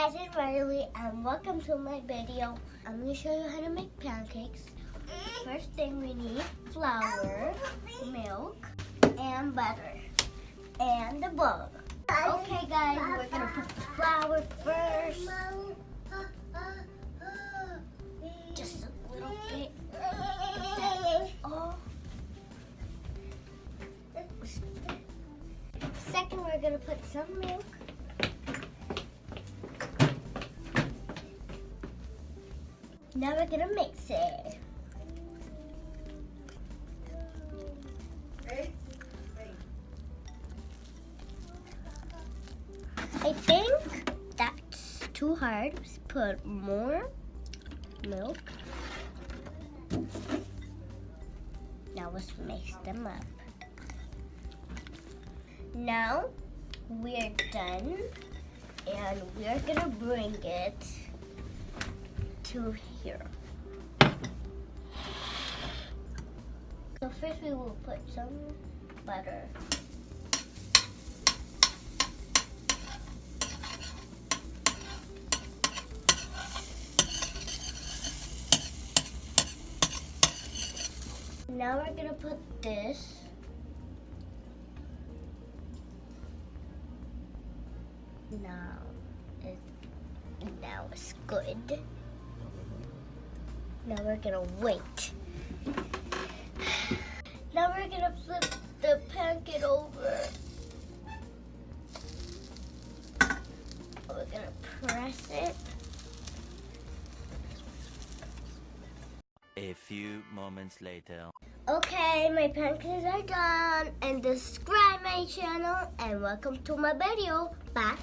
guys, it's Maryely and welcome to my video. I'm going to show you how to make pancakes. First thing we need flour, milk, and butter, and the bowl. Okay guys, we're going to put the flour first. Just a little bit. Second, we're going to put some milk. Now we're gonna mix it. I think that's too hard. Let's put more milk. Now let's mix them up. Now we're done and we're gonna bring it to here. So first we will put some butter. Now we're gonna put this. Now it's good. Now we're gonna wait. Now we're gonna flip the pancake over. We're gonna press it. A few moments later. Okay, my pancakes are done. And subscribe my channel and welcome to my video. Bye.